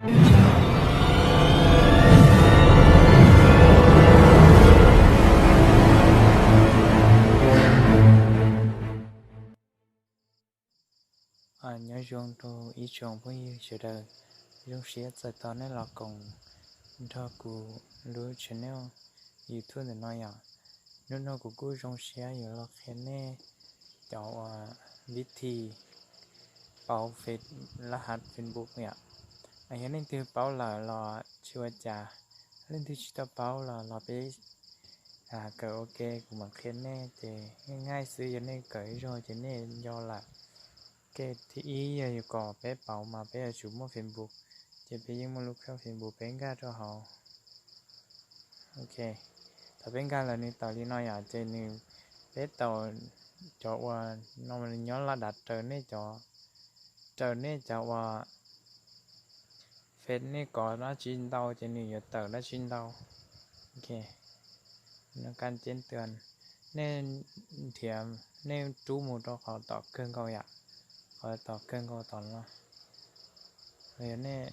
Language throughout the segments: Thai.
nhớ dùng đồ ý chồng với sự đời dùng xe tới tao nên là cùng thọ cụ lúa channel YouTube để nói à nếu nó cũng cứ dùng xe giờ là khen nè cháu viết thì bảo phết là hạt Facebook nè anh nên từ bảo là chưa trả lên từ chỉ tao bảo là bé cỡ ok của mình khen nè thì ngay xưa giờ nên cởi rồi thì nên do là cái thì ý giờ có bé bảo mà bé ở chủ mua Facebook thì bây giờ mua lúc theo Facebook bé ra cho họ okแต่เป็นการเลยนี่ตอนนี้น้อยอาจจะนี่bé tàu cho nó mình nhớ là đặt trở nên cho phết này có nó chín tàu cho nên giờ tờ nó chín tàu ok nó can trên tường nên thiểm nên chú một đó họ tỏ cơn câu ạ họ tỏ cơn câu tỏ nó rồi nên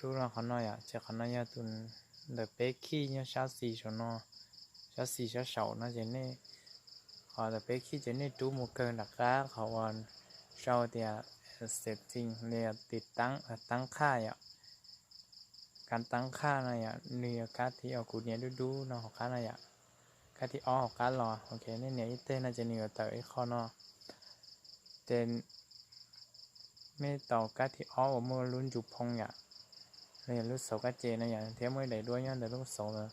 chú là họ nói ạ chỉ họ nói ya tuần để bé khi nhớ sát xì cho nó sát xì sát sầu nó chỉ nên họ để bé khi chỉ nên chú một cơn đặc cá họ sau thì settingเนี่ยติดตั้งค่าอ่ะการตั้งค่านะอ่ะเนี่ยการที่เอากูเนี่ยดูเนาะของการนะอ่ะการที่อ๋อของการรอโอเคเนี่ยอีเต้น่าจะเนี่ยต่อไอ้ข้อเนาะเจนไม่ต่อการที่อ๋อว่ามือลุ้นจุพงอ่ะเนี่ยรู้สึกกับเจนะอย่างเทียมไม่ได้ด้วยยันแต่รู้สึกเลย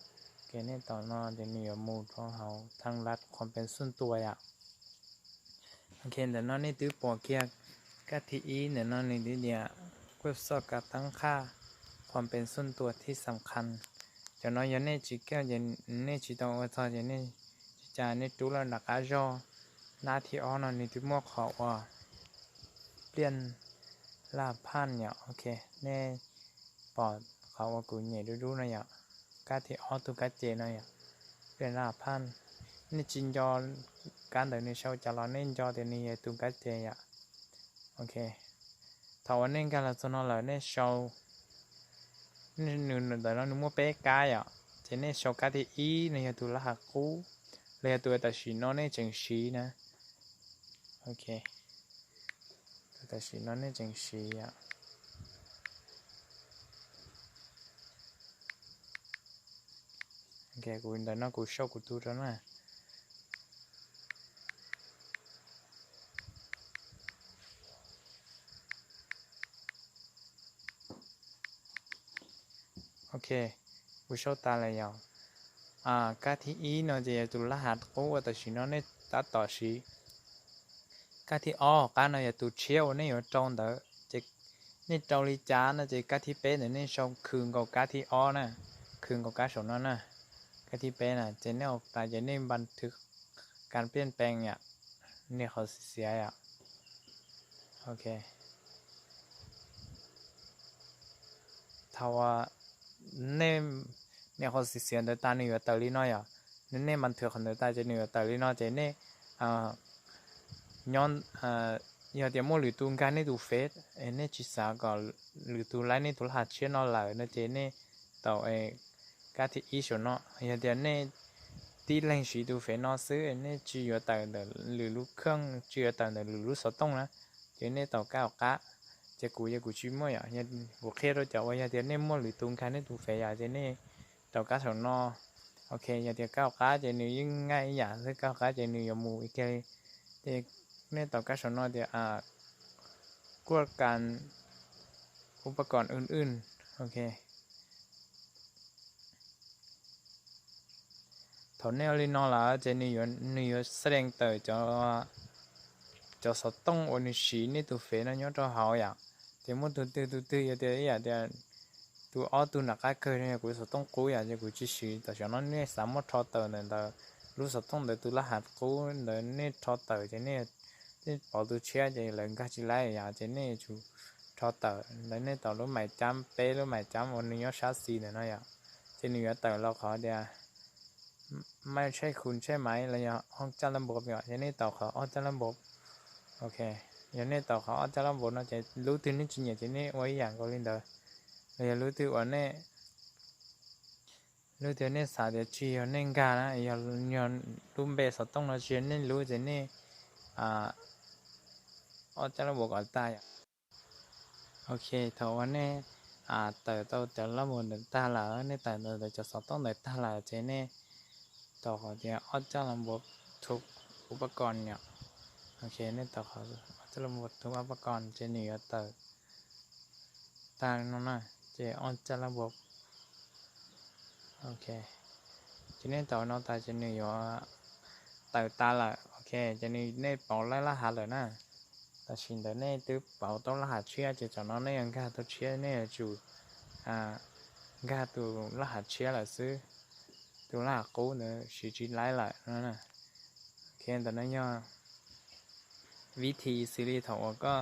เกเนี่ยต่อเนาะเจนเนี่ยมูดของเขาทางรัฐความเป็นส่วนตัวอ่ะโอเคแต่เนาะนี่ตื้อปอเกียกะทิอีเนี่ยนอนในนี้เนี่ยเว็บไซต์การตั้งค่าความเป็นส่วนตัวที่สำคัญจะน้อยยันเนี่ยจีแก้วยันเนี่ยจีตองว่าทอยันเนี่ยจีจานเนี่ยตัวละหนักอาจอหน้าที่อ้อนอนในที่มั่วเขาว่าเปลี่ยนลาพันเนี่ยโอเคเนี่ยปอดเขาว่ากูเนี่ยดูนะเนี่ยการที่อ้อตัวการเจนะเนี่ยเปลี่ยนลาพันนี่จินจอการเดินในเช้าจะรอเน้นจอเดี๋ยวนี้ตัวการเจอ่ะโอเคถ้าวันนี้การละสนอเลยเนี่ยโชว์นี่หนึ่งแต่เราหนึ่งมั่วเป๊ะกายอ่ะเจเนี่ยโชว์การที่อีเนี่ยตัวละหักคู่เลยตัวแต่สีน้องเนี่ยจังสีนะโอเคตัวแต่สีน้องเนี่ยจังสีอ่ะโอเคกูแต่น้องกูโชว์กูตัวแล้วนะโอเคกูโชว์ตาเลยอ่ะการที่อีเนาะจะตัวละหักคู่แต่สีน้องเนี่ยตัดต่อสีการที่อ้อการเนาะจะตัวเชี่ยวเนี่ยอยู่ตรงเด้อจะนี่ตรงลีจ้านะจะการที่เป๊ะเนี่ยโชว์คืนกับการที่อ้อนะคืนกับการสนนั่นนะการที่เป๊ะน่ะจะเนี่ยแต่จะเนี่ยบันทึกการเปลี่ยนแปลงเนี่ยเขาเสียอ่ะโอเคถ้าว่าเนี่ยเขาเสียเดินตาเหนือเตอร์ลีน้อยอ่ะเนี่ยบันทึกของเดินตาจะเหนือเตอร์ลีน้อยจะเนี่ยย้อนอย่าเดี๋ยวมั่วหรือตูนการเนี่ยดูเฟซเนี่ยจิตสาก็หรือตูไลน์เนี่ยตูหัดเชื่อนอหล่เนี่ยเจเนี่ยต่อการที่อีชเนาะอย่าเดี๋ยวเนี่ยตีแรงสีดูเฟซนอซื้อเนี่ยจีอยู่แต่หรือลูกเครื่องจีอยู่แต่หรือลูกสต้งนะเจเนี่ยต่อก้าวก้าจะกูชิมั่วอย่าโอเคเราจะว่าอย่าเดี๋ยวเนี่ยมั่วหรือตูนการเนี่ยดูเฟซอย่าเจเนี่ยต่อก้าสนอโอเคอย่าเดี๋ยวก้าวก้าเจเนี่ยยิ่งง่ายอย่าซื้อก้าวก้าเจเนี่ยอย่ามูอีกเลยเจเนี่ยต่อก้าสนอเดี๋ยวกวดการอุปกรณ์อื่นๆโอเคถอนแนวลีนอละเจนี่อยู่แสดงเตอจะสต้องโอนิชีนี่ตัวเฟนย้อนตัวเขาอย่างเดี๋ยวมันตัวอย่าเดี๋ยวตัวอ้อตัวหนักก็เคยเนี่ยกูสต้องกูอย่างจะกูจีชีแต่ฉันนั่นเนี่ยสามารถทอเตอเนี่ยแต่รู้สต้องแต่ตัวละหัดกูเนี่ยทอเตอจะเนี่ยที่พอตัวเชื่อจะเลยก็จีไล่อย่างจะเนี่ยจูทอเตอแล้วเนี่ยต่อรู้หมายจำเป๊ะรู้หมายจำวันนี้ยอดชาร์จซีเนี่ยนะอย่างจะเหนือเตอเราขอเดียวไม่ใช่คุณใช่ไหมอะไรอย่างห้องจัดระบบเนี่ยจะนี่ต่อขอห้องจัดระบบโอเค giờ này tàu họ cho lắm bộ nó chạy lú từ nó chỉ nhẹ chỉ này quay dạng có lên đời giờ lú từ ở này lú từ này xả để chi ở nên gà đó giờ nhờ lú bè sọt tông nó chuyển nên lú chỉ này ở cho lắm bộ gọi tay ok thầu anh này tờ tàu cho lắm bộ được ta là ở này tờ tờ cho sọt tông được ta là chỉ này tàu họ thì ở cho lắm bộ thuộcอุปกรณ์เนี่ยโอเคนี่ต่อเขาจะระบบทุกอุปกรณ์จะเหนือเตอต่างนั่นน่ะจะออนจะระบบโอเคจะนี่ต่อน้องตาจะเหนือเตอตาละโอเคจะนี่นี่เป่าไล่ละหาเลยนะแต่ชินแต่นี่ตื้อเป่าต้องละหาเชื่อจะจะน้องนี่ยังกาตัวเชื่อนี่จู่กาตัวละหาเชื่อละซื้อตัวละหากู้เนอะชีจิไล่ละนั่นน่ะโอเคแต่นั่นย่อวิธีซีรีส์ของก็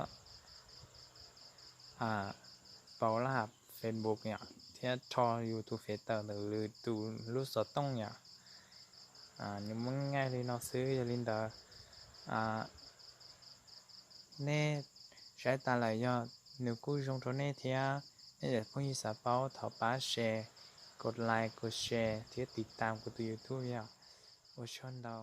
เป่ารหัส Facebook เนี่ยที่ทอ YouTube เฟซเตอร์หรือดูรู้สดต้องเนี่ยนี่มึงง่ายเลยเนาะซื้อจะลินเดอเน่ใช้ตาไหลยอดหนูกู้ชงโทเน่เทียนี่เดี๋ยวพวกยี่สาเป้าถอป้าแชร์กดไลค์กดแชร์ที่ติดตามกูตัว YouTube เนี่ยโอชอนดาว